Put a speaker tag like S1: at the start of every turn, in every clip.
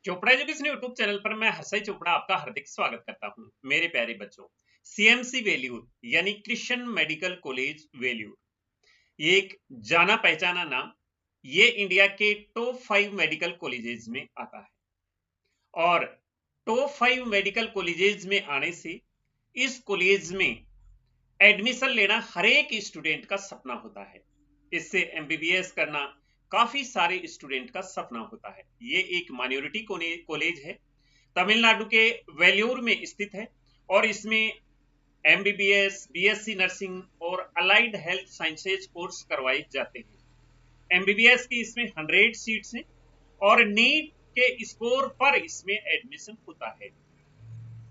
S1: Chopra education YouTube channel पर मैं हर्षय चोपड़ा आपका हार्दिक स्वागत करता हूं। मेरे प्यारे बच्चों, सीएमसी वेल्यूर यानी क्रिश्चियन मेडिकल कॉलेज वेल्यूर, ये एक जाना पहचाना नाम। ये इंडिया के टॉप 5 मेडिकल कॉलेजेस में आता है और टॉप 5 मेडिकल कॉलेजेस में आने से इस कॉलेज में एडमिशन लेना हर एक स्टूडेंट का सपना होता है। इससे एमबीबीएस करना काफी सारे स्टूडेंट का सपना होता है। ये एक माइनॉरिटी कॉलेज है, तमिलनाडु के वेल्यूर में स्थित है और इसमें एमबीबीएस, बीएससी नर्सिंग और अलाइड हेल्थ साइंसेज कोर्स करवाए जाते हैं। एमबीबीएस की इसमें 100 सीट्स हैं और नीट के स्कोर पर इसमें एडमिशन होता है।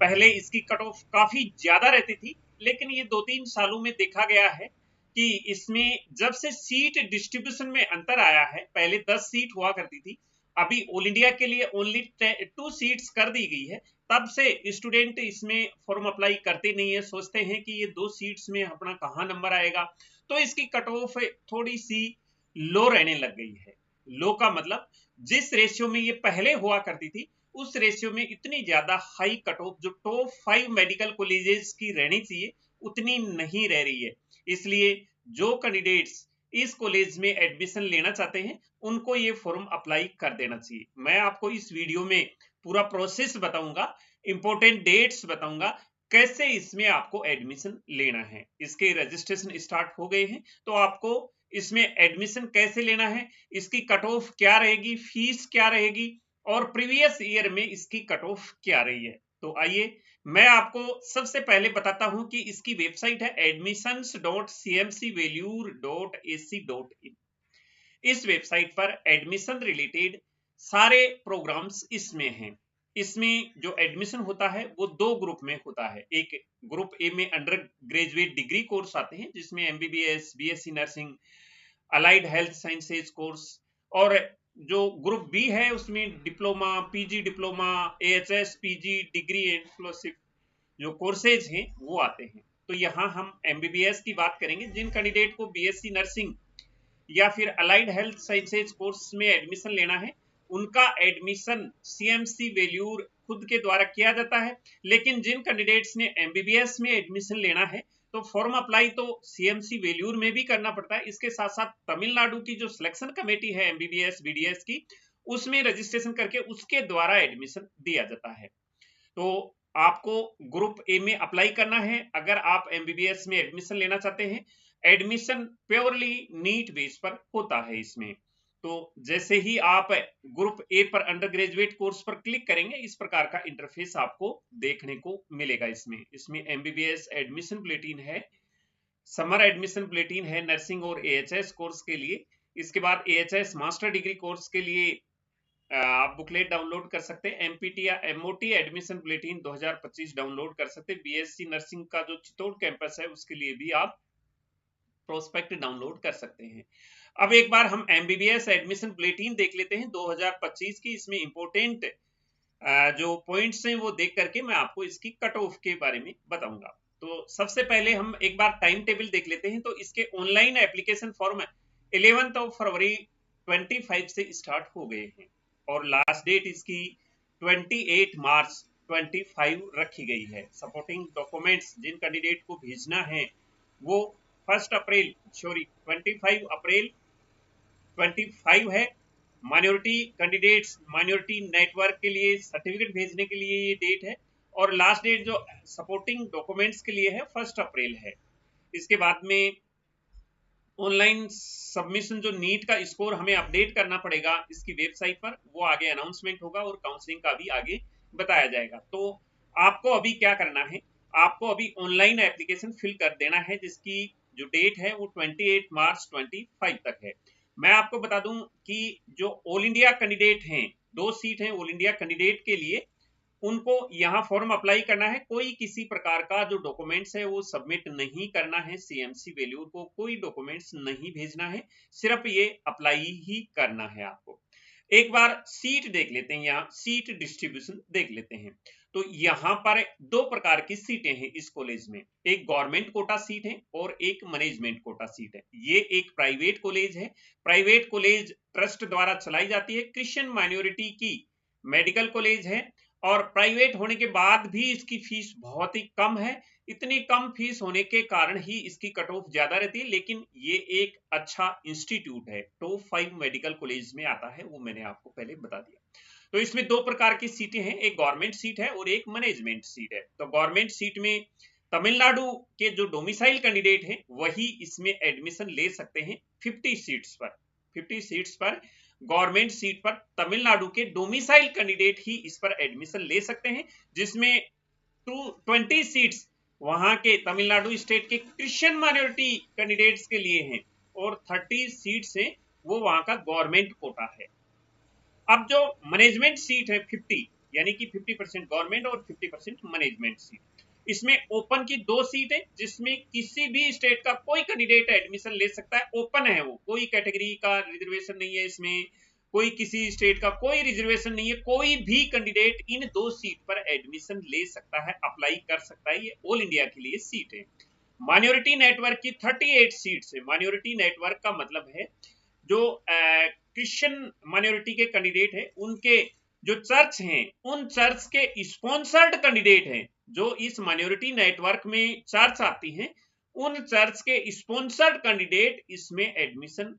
S1: पहले इसकी कट ऑफ काफी ज्यादा रहती थी, लेकिन ये 2-3 सालों में देखा गया है कि इसमें जब से सीट डिस्ट्रीब्यूशन में अंतर आया है, पहले 10 सीट हुआ करती थी, अभी ऑल इंडिया के लिए ओनली 2 सीट्स कर दी गई है। तब से स्टूडेंट इसमें फॉर्म अप्लाई करते नहीं है, सोचते हैं कि ये 2 सीट्स में अपना कहाँ नंबर आएगा, तो इसकी कट ऑफ थोड़ी सी लो रहने लग गई है। लो का मतलब जिस रेशियो में ये पहले हुआ करती थी, उस रेशियो में इतनी ज्यादा हाई कट ऑफ जो टॉप 5 मेडिकल कॉलेजेस की रहनी चाहिए उतनी नहीं रह रही है। इसलिए जो कैंडिडेट्स इस कॉलेज में एडमिशन लेना चाहते हैं उनको ये फॉर्म अप्लाई कर देना चाहिए। मैं आपको इस वीडियो में पूरा प्रोसेस बताऊंगा, इंपॉर्टेंट डेट्स बताऊंगा, कैसे इसमें आपको एडमिशन लेना है। इसके रजिस्ट्रेशन स्टार्ट हो गए हैं, तो आपको इसमें एडमिशन कैसे लेना है, इसकी कट ऑफ क्या रहेगी, फीस क्या रहेगी और प्रीवियस ईयर में इसकी कट ऑफ क्या रही है। तो आइए मैं आपको सबसे पहले बताता हूं कि इसकी वेबसाइट है admissions.cmcvelure.ac.in। इस वेबसाइट पर एडमिशन रिलेटेड सारे प्रोग्राम्स इसमें हैं। इसमें जो एडमिशन होता है वो 2 ग्रुप में होता है। एक ग्रुप ए में अंडर ग्रेजुएट डिग्री कोर्स आते हैं जिसमें MBBS, BSc nursing, allied health sciences course, और जो ग्रुप बी है उसमें diploma, PG diploma, AHS, PG degree and fellowship जो कोर्सेज हैं वो आते हैं। तो यहाँ हम एमबीबीएस की बात करेंगे। जिन कैंडिडेट को बीएससी नर्सिंग या फिर अलाइड हेल्थ साइंसेज कोर्स में एडमिशन लेना है, उनका एडमिशन सीएमसी वेल्यूर खुद के द्वारा किया जाता है। लेकिन जिन कैंडिडेट्स ने एमबीबीएस में एडमिशन लेना है तो फॉर्म अप्लाई तो सीएमसी वेल्यूर में भी करना पड़ता है। इसके साथ साथ तमिलनाडु की जो सिलेक्शन कमेटी है एमबीबीएस बीडीएस की, उसमें रजिस्ट्रेशन करके उसके द्वारा एडमिशन दिया जाता है। तो आपको ग्रुप ए में अप्लाई करना है अगर आप एमबीबीएस में एडमिशन लेना चाहते हैं। एडमिशन प्योरली नीट बेस पर होता है इसमें। तो जैसे ही आप ग्रुप ए पर अंडर ग्रेजुएट कोर्स पर क्लिक करेंगे, इस प्रकार का इंटरफेस आपको देखने को मिलेगा। इसमें एमबीबीएस एडमिशन बुलेटिन है, समर एडमिशन बुलेटिन है नर्सिंग और एएचएस कोर्स के लिए। इसके बाद एएचएस मास्टर डिग्री कोर्स के लिए आप बुकलेट डाउनलोड कर सकते हैं। एमपीटी या एमओटी एडमिशन बुलेटिन 2025 डाउनलोड कर सकते हैं। बीएससी नर्सिंग का जो चित्तौड़ कैंपस है उसके लिए भी आप प्रोस्पेक्ट डाउनलोड कर सकते हैं। अब एक बार हम एमबीबीएस एडमिशन बुलेटिन देख लेते हैं 2025 की। इसमें इंपोर्टेंट जो पॉइंट्स हैं वो देख करके मैं आपको इसकी कट ऑफ के बारे में बताऊंगा। तो सबसे पहले हम एक बार टाइम टेबल देख लेते हैं। तो इसके ऑनलाइन एप्लीकेशन फॉर्म 11 फरवरी 25 से स्टार्ट हो गए हैं और लास्ट डेट इसकी 28 मार्च 25 रखी गई है। सपोर्टिंग डॉक्यूमेंट्स जिन कैंडिडेट को भेजना है वो 25 अप्रैल 25 है। माइनॉरिटी कैंडिडेट्स, माइनॉरिटी नेटवर्क के लिए सर्टिफिकेट भेजने के लिए ये डेट है और लास्ट डेट जो सपोर्टिंग डॉक्यूमेंट्स के लिए है 1 अप्रैल है। इसके बाद में ऑनलाइन सबमिशन जो नीट का स्कोर हमें अपडेट करना पड़ेगा इसकी वेबसाइट पर, वो आगे अनाउंसमेंट होगा और काउंसलिंग का भी आगे बताया जाएगा। तो आपको अभी क्या करना है, आपको अभी ऑनलाइन एप्लीकेशन फिल कर देना है जिसकी जो डेट है वो 28 मार्च 25 तक है। मैं आपको बता दूं कि जो ऑल इंडिया कैंडिडेट हैं, 2 सीट हैं ऑल इंडिया कैंडिडेट के लिए, उनको यहाँ फॉर्म अप्लाई करना है। कोई किसी प्रकार का जो डॉक्यूमेंट्स है वो सबमिट नहीं करना है। सीएमसी वेल्यूर को कोई डॉक्यूमेंट्स नहीं भेजना है, सिर्फ ये अप्लाई ही करना है आपको। एक बार सीट देख लेते हैं, यहाँ सीट डिस्ट्रीब्यूशन देख लेते हैं। तो यहाँ पर 2 प्रकार की सीटें हैं इस कॉलेज में, एक गवर्नमेंट कोटा सीट है और एक मैनेजमेंट कोटा सीट है। ये एक प्राइवेट कॉलेज है। प्राइवेट कॉलेज ट्रस्ट द्वारा चलाई जाती है। क्रिश्चियन माइनॉरिटी की मेडिकल कॉलेज है और प्राइवेट होने के बाद भी इसकी फीस बहुत ही कम है। इतनी कम फीस होने के कारण ही इसकी कट ऑफ ज्यादा रहती है, लेकिन ये एक अच्छा इंस्टीट्यूट है, टॉप 5 मेडिकल कॉलेज में आता है, वो मैंने आपको पहले बता दिया। तो इसमें दो प्रकार की सीटें हैं, एक गवर्नमेंट सीट है और एक मैनेजमेंट सीट है। तो गवर्नमेंट सीट में तमिलनाडु के जो डोमिसाइल कैंडिडेट हैं वही इसमें एडमिशन ले सकते हैं 50 सीट्स पर। 50 सीट्स पर गवर्नमेंट सीट पर तमिलनाडु के डोमिसाइल कैंडिडेट ही इस पर एडमिशन ले सकते हैं, जिसमें 20 सीट्स वहां के तमिलनाडु स्टेट के क्रिश्चियन माइनॉरिटी कैंडिडेट्स के लिए हैं और 30 सीट्स हैं वो वहां का गवर्नमेंट कोटा है। अब जो मैनेजमेंट सीट है 50, यानी कि 50% गवर्नमेंट और 50% मैनेजमेंट सीट, इसमें ओपन की 2 सीट है जिसमें किसी भी स्टेट का कोई कैंडिडेट एडमिशन ले सकता है। ओपन है वो, कोई कैटेगरी का रिजर्वेशन नहीं है इसमें, कोई किसी स्टेट का कोई रिजर्वेशन नहीं है, कोई भी कैंडिडेट इन 2 सीट पर एडमिशन ले सकता है, अप्लाई कर सकता है। ये ऑल इंडिया के लिए सीट है। माइनॉरिटी नेटवर्क की 38 सीट्स है। माइनॉरिटी नेटवर्क का मतलब है जो क्रिश्चियन माइनॉरिटी के कैंडिडेट है उनके जो चर्च हैं उन चर्च के स्पॉन्सर्ड कैंडिडेट हैं, जो इस माइनॉरिटी नेटवर्क में चर्च आती हैं उन चर्च के स्पॉन्सर्ड कैंडिडेट इसमें एडमिशन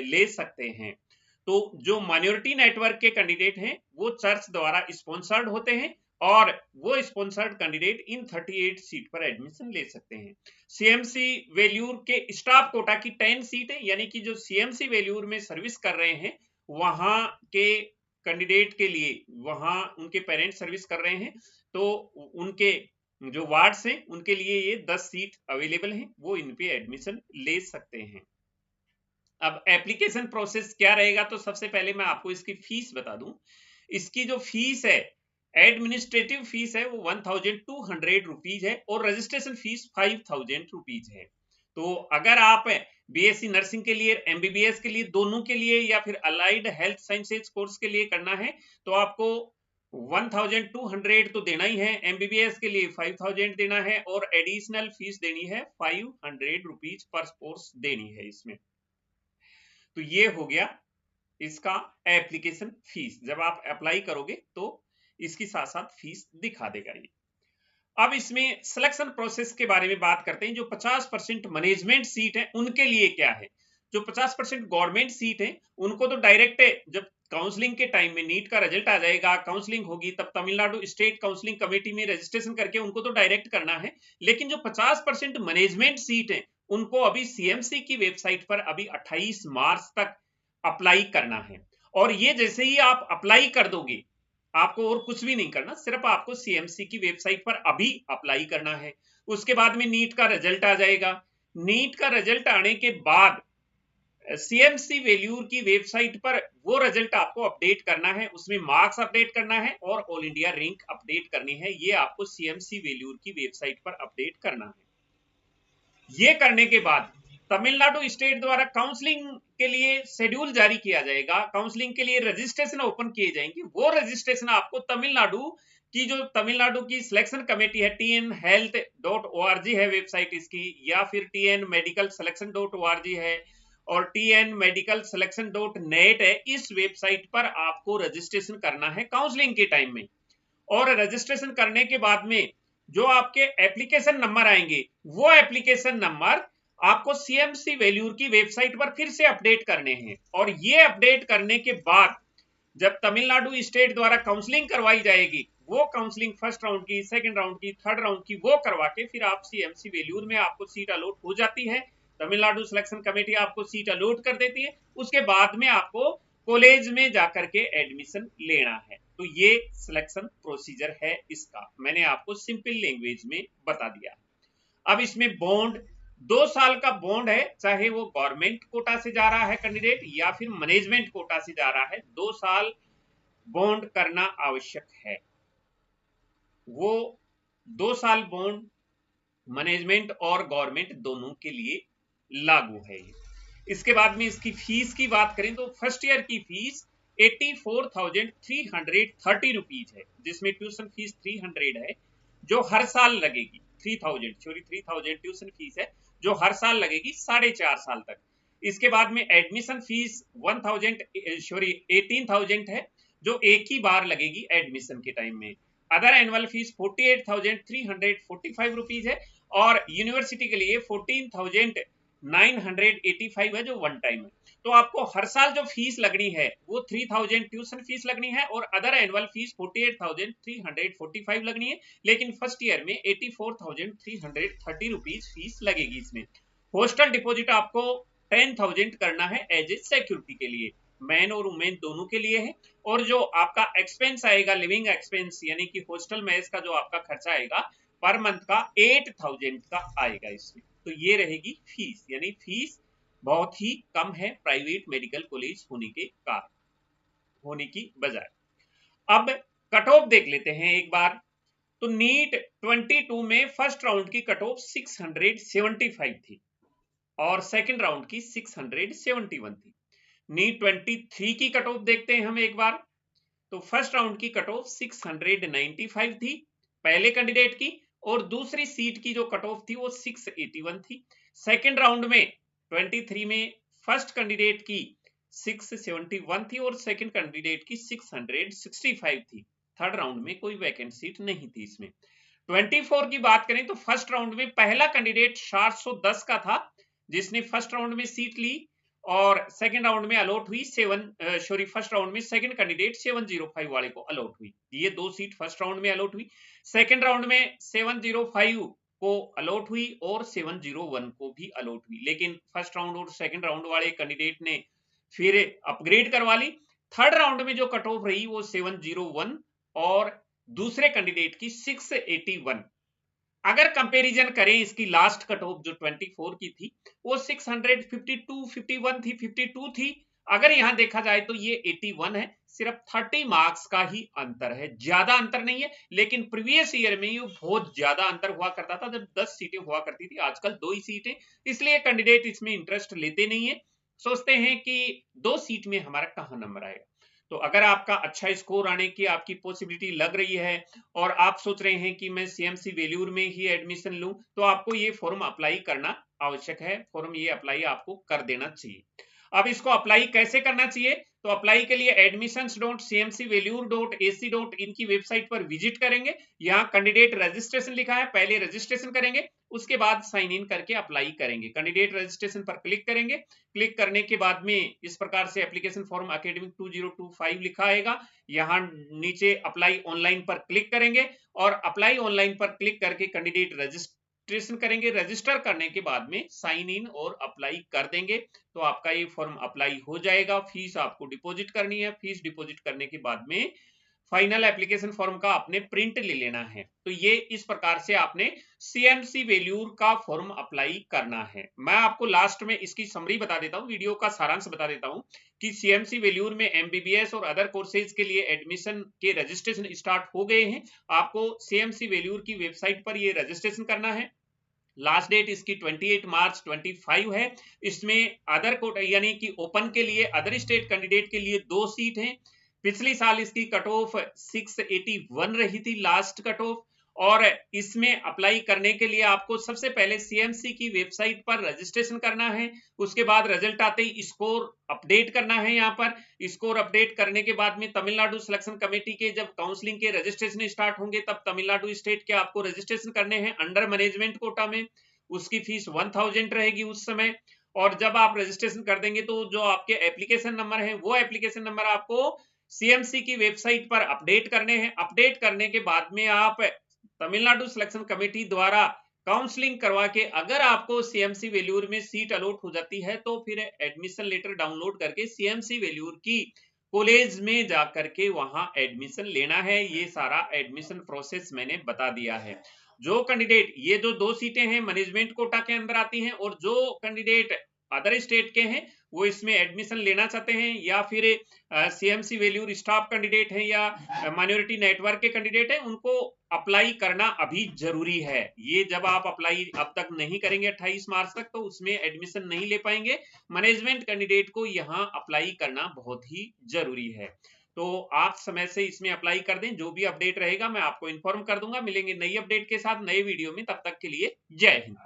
S1: ले सकते हैं। तो जो माइनॉरिटी नेटवर्क के कैंडिडेट हैं वो चर्च द्वारा स्पॉन्सर्ड होते हैं और वो स्पॉन्सर्ड कैंडिडेट इन 38 सीट पर एडमिशन ले सकते हैं। सीएमसी वेल्यूर के स्टाफ कोटा की 10 सीट है, यानी कि जो सीएमसी वेल्यूर में सर्विस कर रहे हैं वहां के कैंडिडेट के लिए, वहां उनके पेरेंट्स सर्विस कर रहे हैं तो उनके जो वार्ड्स हैं उनके लिए ये 10 सीट अवेलेबल हैं, वो इन पे एडमिशन ले सकते हैं। अब एप्लीकेशन प्रोसेस क्या रहेगा, तो सबसे पहले मैं आपको इसकी फीस बता दूं। इसकी जो फीस है, एडमिनिस्ट्रेटिव फीस है, वो 1200 रुपीज है और रजिस्ट्रेशन फीस 5000 रुपीज है। तो अगर आप बीएससी नर्सिंग के लिए, एमबीबीएस के लिए, दोनों के लिए या फिर अलाइड हेल्थ साइंसेज कोर्स के लिए करना है तो आपको 1200 तो देना ही है, एमबीबीएस के लिए 5000 देना है और एडिशनल फीस देनी है 500 रुपीज पर कोर्स देनी है इसमें। तो ये हो गया इसका एप्लीकेशन फीस। जब आप अप्लाई करोगे तो इसकी साथ साथ फीस दिखा देगा ये। अब इसमें सिलेक्शन प्रोसेस के बारे में बात करते हैं। जो 50% मैनेजमेंट सीट है उनके लिए क्या है। जो 50% गवर्नमेंट सीट है उनको तो डायरेक्ट है, जब काउंसलिंग के टाइम में नीट का रिजल्ट आ जाएगा, काउंसलिंग होगी, तब तमिलनाडु स्टेट काउंसलिंग कमेटी में रजिस्ट्रेशन करके उनको तो डायरेक्ट करना है। लेकिन जो 50% मैनेजमेंट सीट है उनको अभी सीएमसी की वेबसाइट पर अभी 28 मार्च तक अप्लाई करना है। और ये जैसे ही आप अप्लाई कर दोगे, आपको और कुछ भी नहीं करना, सिर्फ आपको सीएमसी की वेबसाइट पर अभी अप्लाई करना है। उसके बाद में नीट का रिजल्ट आ जाएगा। नीट का रिजल्ट आने के बाद सीएमसी वेल्यूर की वेबसाइट पर वो रिजल्ट आपको अपडेट करना है, उसमें मार्क्स अपडेट करना है और ऑल इंडिया रैंक अपडेट करनी है। ये आपको सीएमसी वेल्यूर की वेबसाइट पर अपडेट करना है। ये करने के बाद तमिलनाडु स्टेट द्वारा काउंसलिंग के लिए शेड्यूल जारी किया जाएगा, काउंसलिंग के लिए रजिस्ट्रेशन ओपन किए जाएंगे। वो रजिस्ट्रेशन आपको तमिलनाडु की, जो तमिलनाडु की सिलेक्शन कमेटी है, tnhealth.org है वेबसाइट इसकी, या फिर tnmedicalselection.org है और tnmedicalselection.net है, इस वेबसाइट पर आपको रजिस्ट्रेशन करना है काउंसलिंग के टाइम में। और रजिस्ट्रेशन करने के बाद में जो आपके एप्लीकेशन नंबर आएंगे वो एप्लीकेशन नंबर आपको सीएमसी वेल्यूर की वेबसाइट पर फिर से अपडेट करने हैं। और ये अपडेट करने के बाद जब तमिलनाडु स्टेट द्वारा काउंसलिंग करवाई जाएगी, वो काउंसलिंग फर्स्ट राउंड की, सेकंड राउंड की, थर्ड राउंड की, वो करवा के फिर आप सीएमसी वेल्यूर में आपको सीट अलॉट हो जाती है। तमिलनाडु सिलेक्शन कमेटी आपको सीट अलॉट कर देती है। उसके बाद में आपको कॉलेज में जाकर के एडमिशन लेना है। तो ये सिलेक्शन प्रोसीजर है इसका, मैंने आपको सिंपल लैंग्वेज में बता दिया। अब इसमें बॉन्ड 2 साल का बॉन्ड है, चाहे वो गवर्नमेंट कोटा से जा रहा है कैंडिडेट या फिर मैनेजमेंट कोटा से जा रहा है, 2 साल बॉन्ड करना आवश्यक है। वो 2 साल बॉन्ड मैनेजमेंट और गवर्नमेंट दोनों के लिए लागू है। इसके बाद में इसकी फीस की बात करें तो फर्स्ट ईयर की फीस 84,330 रुपीज है, जिसमें ट्यूशन फीस 300 है जो हर साल लगेगी। 3000 ट्यूशन फीस है जो हर साल लगेगी 4.5 साल तक। इसके बाद में एडमिशन फीस 18,000 है जो एक ही बार लगेगी एडमिशन के टाइम में। अदर एनुअल फीस 48,345 रुपीज है और यूनिवर्सिटी के लिए 14,985 है जो वन टाइम है। तो आपको हर साल जो फीस लगनी है वो 3000 ट्यूशन फीस लगनी है और अदर एनुअल फीस 48,345 लगनी है, लेकिन फर्स्ट ईयर में 84,330 रुपीज फीस लगेगी। इसमें हॉस्टल डिपॉजिट आपको 10,000 करना है एज ए सिक्योरिटी के लिए, मैन और वुमेन दोनों के लिए है। और जो आपका एक्सपेंस आएगा लिविंग एक्सपेंस यानी कि हॉस्टल मेस का जो आपका खर्चा आएगा पर मंथ का 8,000 का आएगा इसमें। तो ये रहेगी फीस, यानी फीस बहुत ही कम है प्राइवेट मेडिकल कॉलेज होने के कारण, होने की बजाय। अब कट ऑफ देख लेते हैं एक बार। तो नीट 22 में फर्स्ट राउंड की कट ऑफ 675 थी और सेकंड राउंड की 671 थी। नीट 23 की कट ऑफ देखते हैं हम एक बार। तो फर्स्ट राउंड की कट ऑफ 695 थी पहले कैंडिडेट की, और दूसरी सीट की जो कट ऑफ थी वो 681 थी। सेकंड राउंड में 23 में फर्स्ट कैंडिडेट की 671 थी और सेकंड कैंडिडेट की 665 थी। थर्ड राउंड में कोई वैकेंट सीट नहीं थी इसमें। 24 की बात करें तो फर्स्ट राउंड में पहला कैंडिडेट 710 का था जिसने फर्स्ट राउंड में सीट ली, और सेकंड राउंड में अलॉट हुई फर्स्ट राउंड में सेकंड कैंडिडेट 705 वाले को अलॉट हुई। ये दो सीट फर्स्ट राउंड में अलॉट हुई। सेकंड राउंड में 705 को अलॉट हुई और 701 को भी अलॉट हुई, लेकिन फर्स्ट राउंड और सेकंड राउंड वाले कैंडिडेट ने फिर अपग्रेड करवा ली। थर्ड राउंड में जो कट ऑफ रही वो 701 और दूसरे कैंडिडेट की 681। अगर कंपैरिजन करें इसकी लास्ट कट ऑफ जो 24 की थी वो 652 51 थी 52 थी। अगर यहां देखा जाए तो ये 81 है, सिर्फ 30 मार्क्स का ही अंतर है, ज्यादा अंतर नहीं है। लेकिन प्रीवियस ईयर में ये बहुत ज्यादा अंतर हुआ करता था जब 10 सीटें हुआ करती थी, आजकल 2 ही सीटें, इसलिए कैंडिडेट इसमें इंटरेस्ट लेते नहीं है, सोचते हैं कि 2 सीट में हमारा कहां नंबर आएगा। तो अगर आपका अच्छा स्कोर आने की आपकी पॉसिबिलिटी लग रही है और आप सोच रहे हैं कि मैं सीएमसी वेल्यूर में ही एडमिशन लूं, तो आपको ये फॉर्म अप्लाई करना आवश्यक है। फॉर्म ये अप्लाई आपको कर देना चाहिए। अब इसको अप्लाई कैसे करना चाहिए? तो अप्लाई के लिए admissions.cmcvelure.ac.in की वेबसाइट पर विजिट करेंगे। यहाँ कैंडिडेट रजिस्ट्रेशन लिखा है, पहले रजिस्ट्रेशन करेंगे, उसके बाद साइन इन करके अप्लाई करेंगे। कैंडिडेट रजिस्ट्रेशन पर क्लिक करेंगे। क्लिक करने के बाद में इस प्रकार से एप्लीकेशन फॉर्म एकेडमिक 2025 लिखा आएगा। यहाँ नीचे अप्लाई ऑनलाइन पर क्लिक करेंगे और अप्लाई ऑनलाइन पर क्लिक करके कैंडिडेट रजिस्ट्रेशन करेंगे। रजिस्टर करने के बाद में साइन इन और अप्लाई कर देंगे तो आपका ये फॉर्म अप्लाई हो जाएगा। फीस आपको डिपॉजिट करनी है। फीस डिपॉजिट करने के बाद में फाइनल एप्लीकेशन फॉर्म का आपने प्रिंट ले लेना है। तो ये इस प्रकार से आपने सीएमसी वेल्यूर का फॉर्म अप्लाई करना है। मैं आपको लास्ट में इसकी समरी बता देता हूं, वीडियो का सारांश बता देता हूं कि सीएमसी वेल्यूर में एमबीबीएस और अदर कोर्सेज के लिए एडमिशन के रजिस्ट्रेशन स्टार्ट हो गए हैं। आपको सीएमसी वेल्यूर की वेबसाइट पर ये रजिस्ट्रेशन करना है। लास्ट डेट इसकी 28 मार्च 25 है। इसमें अदर कोट यानी कि ओपन के लिए अदर स्टेट कैंडिडेट के लिए 2 सीट हैं। पिछली साल इसकी कट ऑफ 681 रही थी लास्ट कट ऑफ, और इसमें अप्लाई करने के लिए आपको सबसे पहले सीएमसी की वेबसाइट पर रजिस्ट्रेशन करना है। उसके बाद रिजल्ट आते ही स्कोर अपडेट करना है। यहाँ पर स्कोर अपडेट करने के बाद में तमिलनाडु सिलेक्शन कमेटी के जब काउंसलिंग के रजिस्ट्रेशन स्टार्ट होंगे तब तमिलनाडु स्टेट के आपको रजिस्ट्रेशन करने हैं अंडर मैनेजमेंट कोटा में। उसकी फीस 1000 रहेगी उस समय। और जब आप रजिस्ट्रेशन कर देंगे तो जो आपके एप्लीकेशन नंबर है वो एप्लीकेशन नंबर आपको सीएमसी की वेबसाइट पर अपडेट करने हैं। अपडेट करने के बाद में आप तमिलनाडु सिलेक्शन कमेटी द्वारा काउंसलिंग करवा के अगर आपको सीएमसी वेल्यूर में सीट अलॉट हो जाती है तो फिर एडमिशन लेटर डाउनलोड करके सीएमसी वेल्यूर की कॉलेज में जाकर के वहां एडमिशन लेना है। ये सारा एडमिशन प्रोसेस मैंने बता दिया है। जो कैंडिडेट, ये जो 2 सीटें हैं मैनेजमेंट कोटा के अंदर आती हैं, और जो कैंडिडेट अदर स्टेट के हैं वो इसमें एडमिशन लेना चाहते हैं या फिर सीएमसी वेल्यूर स्टाफ कैंडिडेट हैं या माइनॉरिटी नेटवर्क के कैंडिडेट हैं, उनको अप्लाई करना अभी जरूरी है। ये जब आप अप्लाई अब तक नहीं करेंगे 28 मार्च तक तो उसमें एडमिशन नहीं ले पाएंगे। मैनेजमेंट कैंडिडेट को यहाँ अप्लाई करना बहुत ही जरूरी है। तो आप समय से इसमें अप्लाई कर दें। जो भी अपडेट रहेगा मैं आपको इन्फॉर्म कर दूंगा। मिलेंगे नई अपडेट के साथ नए वीडियो में, तब तक के लिए जय हिंद।